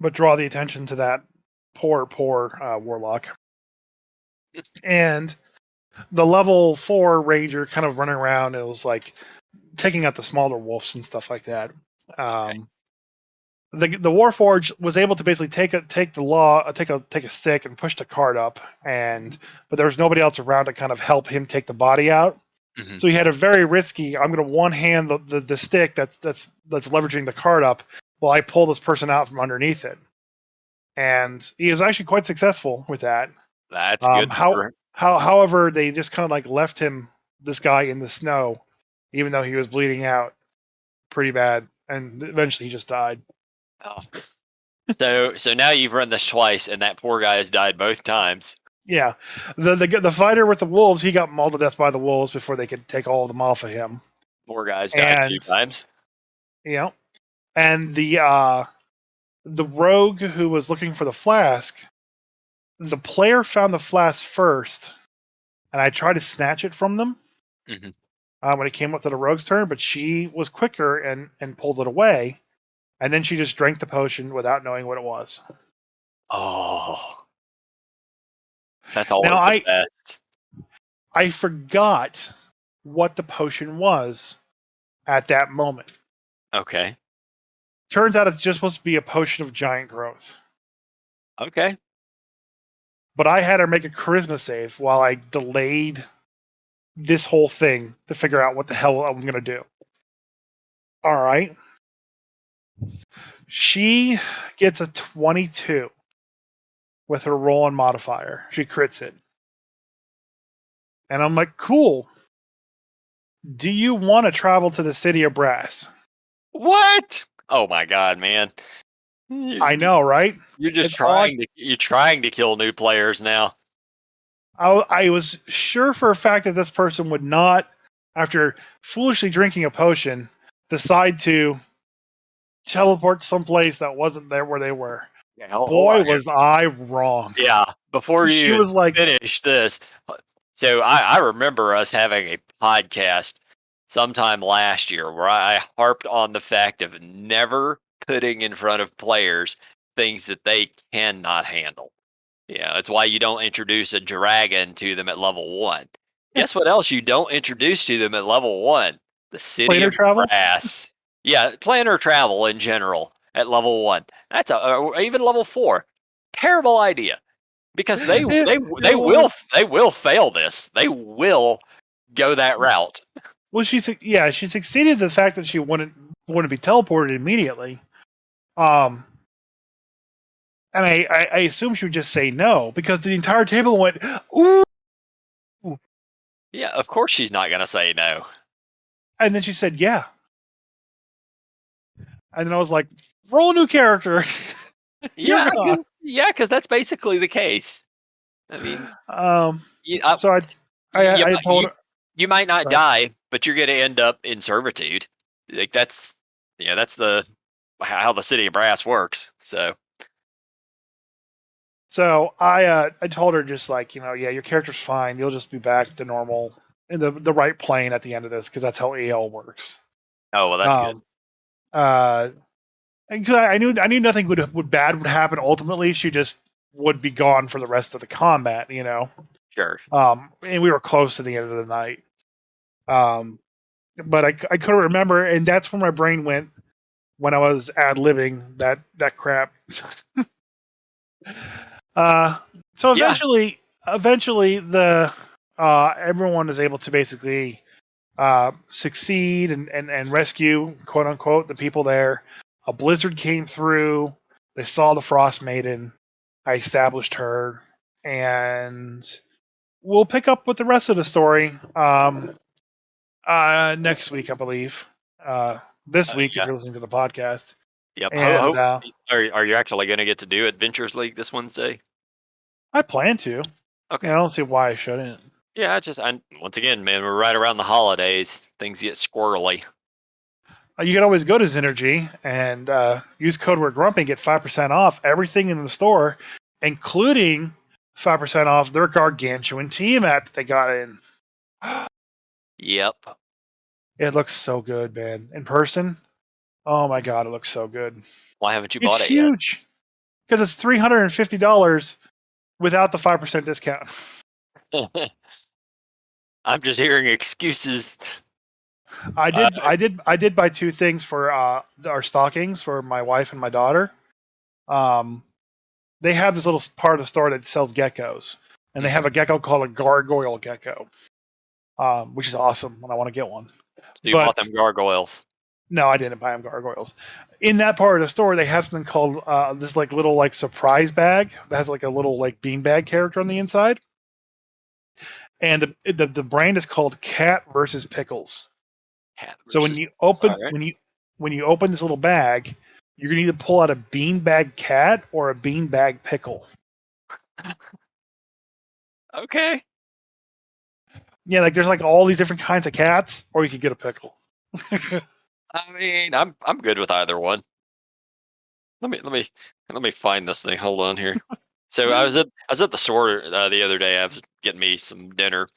but draw the attention to that poor warlock. And the level 4 ranger kind of running around, it was like taking out the smaller wolves and stuff like that. Okay. The Warforged was able to basically take a stick and push the cart up, but there was nobody else around to kind of help him take the body out. Hmm. So he had a very risky. I'm going to one hand the stick that's leveraging the cart up while I pull this person out from underneath it, and he was actually quite successful with that. That's good. However, they just kind of like left this guy in the snow, even though he was bleeding out pretty bad, and eventually he just died. Oh. So now you've run this twice, and that poor guy has died both times. Yeah, the fighter with the wolves, he got mauled to death by the wolves before they could take all of them off of him. Poor guy's died two And times. you know, and the rogue who was looking for the flask, the player found the flask first, and I tried to snatch it from them Hmm. when it came up to the rogue's turn, but she was quicker and pulled it away, and then she just drank the potion without knowing what it was. Oh, that's Now always the best. I forgot what the potion was at that moment. Okay. Turns out it's just supposed to be a potion of giant growth. Okay. But I had her make a charisma save while I delayed this whole thing to figure out what the hell I'm going to do. All right. She gets a 22 with her roll and modifier. She crits it. And I'm like, cool. Do you want to travel to the city of Brass? What? Oh my god, man! I You, know, right? you're just It's all you're trying to kill new players now. I was sure for a fact that this person would not, after foolishly drinking a potion, decide to teleport someplace that wasn't there where they were. Yeah, Boy, was I wrong. yeah. Before She you even was like, finish this, so I remember us having a podcast sometime last year where I harped on the fact of never putting in front of players things that they cannot handle. Yeah, that's why you don't introduce a dragon to them at level 1. Guess what else you don't introduce to them at level 1? The City planar of travel? Brass. Yeah, planner travel in general at level 1. That's or even level 4. Terrible idea because they will fail this. They will go that route. Well, she succeeded the fact that she wouldn't be teleported immediately. Um, and I assume she would just say no because the entire table went, ooh, Yeah, of course she's not going to say no. and then she said yeah. And then I was like, roll a new character. You're Yeah, gone. cuz that's basically the case. I mean, Um, you, so you I might told her, you might not but die, but you're going to end up in servitude. Like that's the how the City of Brass works. So so I told her just like, yeah, your character's fine. You'll just be back to normal in the right plane at the end of this because that's how AL works. oh well, that's good. Um, uh, and 'cause I knew nothing bad would happen. Ultimately, she just would be gone for the rest of the combat. Sure. And we were close to the end of the night. But I couldn't remember, and that's where my brain went when I was ad libbing that crap. Uh, so Yeah. eventually the everyone is able to basically succeed and rescue, quote unquote, the people there. A blizzard came through. They saw the Frost Maiden. I established her, and we'll pick up with the rest of the story next week, I believe. This week, if Yeah. you're listening to the podcast. Yep. And Are you actually going to get to do Adventures League this Wednesday? I plan to. Okay. I don't see why I shouldn't. Yeah, once again, man, we're right around the holidays. Things get squirrely. You can always go to Synergy and use code word Grumpy, get 5% off everything in the store, including 5% off their gargantuan Tiamat that they got in. Yep. It looks so good, man. In person, oh my god, it looks so good. Why haven't you It's bought it yet? huge because it's $350 without the 5% discount. I'm just hearing excuses. Uh, I did buy two things for our stockings for my wife and my daughter. Um, they have this little part of the store that sells geckos, and they have a gecko called a gargoyle gecko, which is awesome. And I want to get one, so you bought but them gargoyles. no, I didn't buy them gargoyles. In that part of the store, they have something called this like little like surprise bag that has like a little like beanbag character on the inside, and the brand is called Cat versus Pickles. Cat So versus. All right. when you open this little bag, you're gonna either pull out a beanbag cat or a beanbag pickle. Okay. Yeah, like there's like all these different kinds of cats, or you could get a pickle. I mean, I'm good with either one. Let me find this thing. Hold on here. So I was at the store the other day. I was getting me some dinner,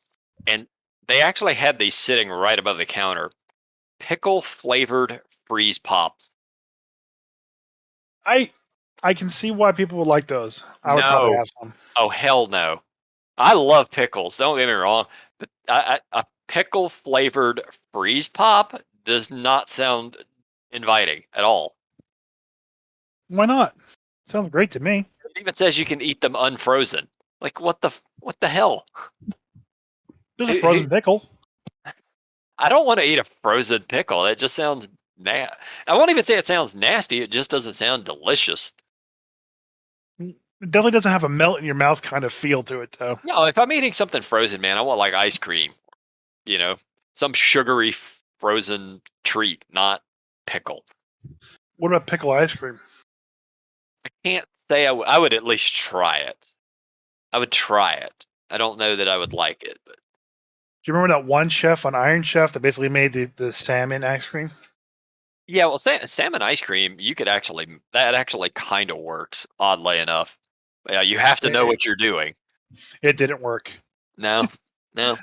and they actually had these sitting right above the counter. Pickle flavored freeze pops. I I can see why people would like those. I would probably No. have some. Oh hell no. I love pickles. Don't get me wrong, but a pickle flavored freeze pop does not sound inviting at all. Why not? Sounds great to me. It even says you can eat them unfrozen. Like what the hell? There's a Who, who, frozen pickle. I don't want to eat a frozen pickle. That just sounds I won't even say it sounds nasty. It just doesn't sound delicious. It definitely doesn't have a melt in your mouth kind of feel to it, though. No, if I'm eating something frozen, man, I want like ice cream. You know, some sugary frozen treat, not pickle. What about pickle ice cream? I can't say I would at least try it. I would try it. I don't know that I would like it, but Do you remember that one chef on Iron Chef that basically made the salmon ice cream? yeah. Well, salmon ice cream, you could actually that actually kind of works. Oddly enough, yeah. You have to know It, what you're doing. it didn't work. No, no.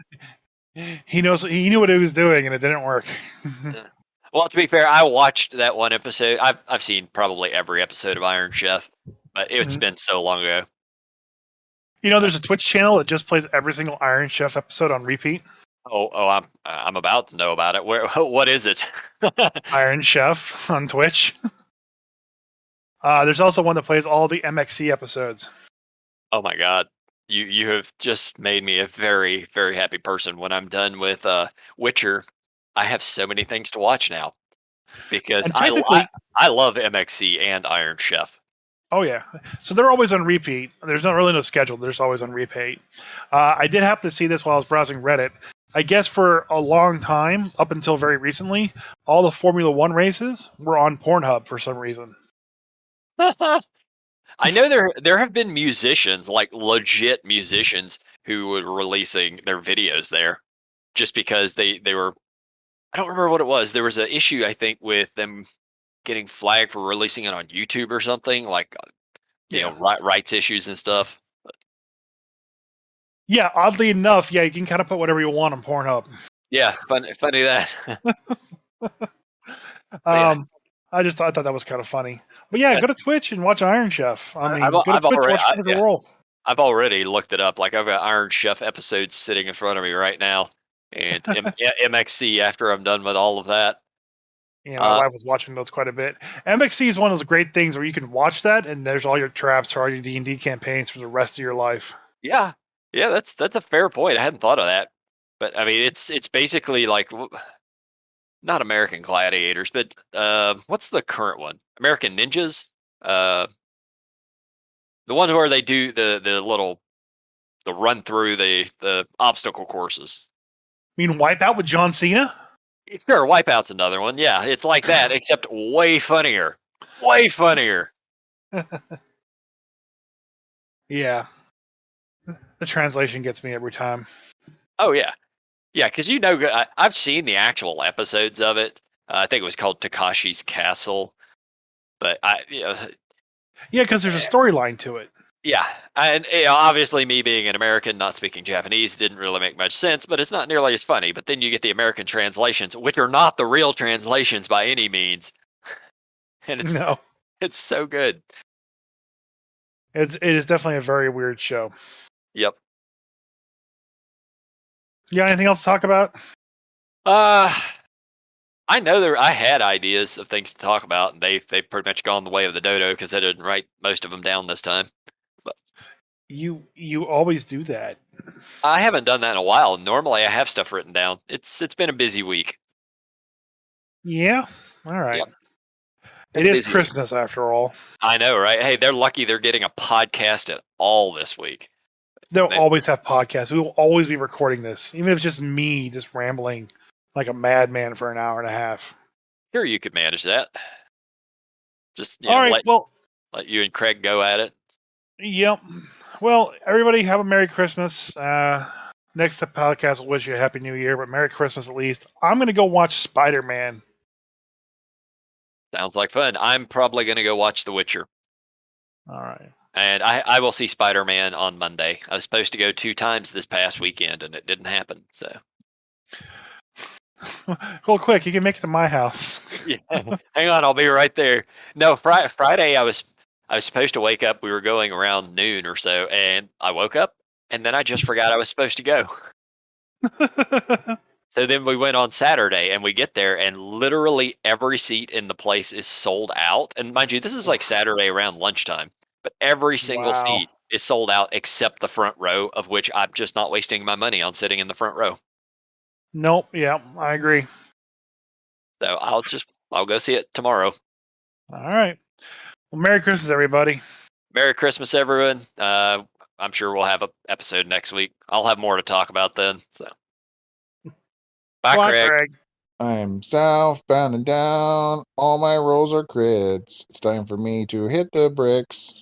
He knew what he was doing, and it didn't work. Yeah. Well, to be fair, I watched that one episode. I've seen probably every episode of Iron Chef, but it's Mhm. been so long ago. You know, Uh, there's a Twitch channel that just plays every single Iron Chef episode on repeat. oh, I'm about to know about it. Where what is it? Iron Chef on Twitch. There's also one that plays all the MXC episodes. Oh my god. You have just made me a very, very happy person. When I'm done with Witcher, I have so many things to watch now because And technically, I love MXC and Iron Chef. oh yeah, so they're always on repeat. There's not really no schedule. They're just always on repeat. I did happen to see this while I was browsing Reddit. I guess for a long time, up until very recently, all the Formula One races were on Pornhub for some reason. I know there have been musicians, like legit musicians, who were releasing their videos there just because they were I don't remember what it was. There was an issue I think with them getting flagged for releasing it on YouTube or something, like Yeah. rights issues and stuff. Yeah, oddly enough, yeah, you can kind of put whatever you want on Pornhub. Yeah, funny that. But yeah, Um, I thought that was kind of funny. But yeah, I, go to Twitch and watch Iron Chef. I I've mean, go to I've Twitch, already watch Critical yeah, Role. I've already looked it up. Like I've got Iron Chef episodes sitting in front of me right now, and MXC after I'm done with all of that. Yeah, my Uh, wife was watching those quite a bit. MXC is one of those great things where you can watch that, and there's all your traps for all your D&D campaigns for the rest of your life. yeah, yeah, that's a fair point. I hadn't thought of that, but I mean, it's basically like not American Gladiators, but what's the current one? American Ninjas. Uh, the one where they do the run through the obstacle courses. You mean Wipeout with John Cena? Sure, Wipeout's another one. Yeah, it's like that, except way funnier. Way funnier. Yeah, the translation gets me every time. Oh yeah, yeah. Because I've seen the actual episodes of it. I think it was called Takashi's Castle, but Yeah, because there's a storyline to it. Yeah, and obviously, me being an American, not speaking Japanese, didn't really make much sense. But it's not nearly as funny. But then you get the American translations, which are not the real translations by any means, and No, it's so good. it is definitely a very weird show. Yep. You got anything else to talk about? Uh I know I had ideas of things to talk about, and they've pretty much gone the way of the dodo because I didn't write most of them down this time. But You always do that. I haven't done that in a while. Normally, I have stuff written down. It's been a busy week. Yeah. All right. Yep, It been is busy. Christmas after all. I know, right? Hey, they're lucky they're getting a podcast at all this week. They'll They, always have podcasts. We will always be recording this, even if it's just me just rambling like a madman for an hour and a half. sure, you could manage that. Just All right. Well, let you and Craig go at it. yep. Well, everybody have a Merry Christmas. Next podcast will wish you a Happy New Year, but Merry Christmas at least. I'm going to go watch Spider-Man. Sounds like fun. I'm probably going to go watch The Witcher. All right. And I will see Spider Man on Monday. I was supposed to go 2 times this past weekend, and it didn't happen. So Well, quick, you can make it to my house. yeah, hang on, I'll be right there. No, Friday I was supposed to wake up. We were going around noon or so, and I woke up, and then I just forgot I was supposed to go. So then we went on Saturday, and we get there, and literally every seat in the place is sold out. And mind you, this is like Saturday around lunchtime, but every single Wow. seat is sold out except the front row, of which I'm just not wasting my money on sitting in the front row. Nope. Yeah, I agree. So I'll go see it tomorrow. All right. Well, Merry Christmas, everybody. Merry Christmas, everyone. I'm sure we'll have an episode next week. I'll have more to talk about then. So, bye, Bye, Craig. Craig. I'm southbound and down. All my rolls are crits. It's time for me to hit the bricks.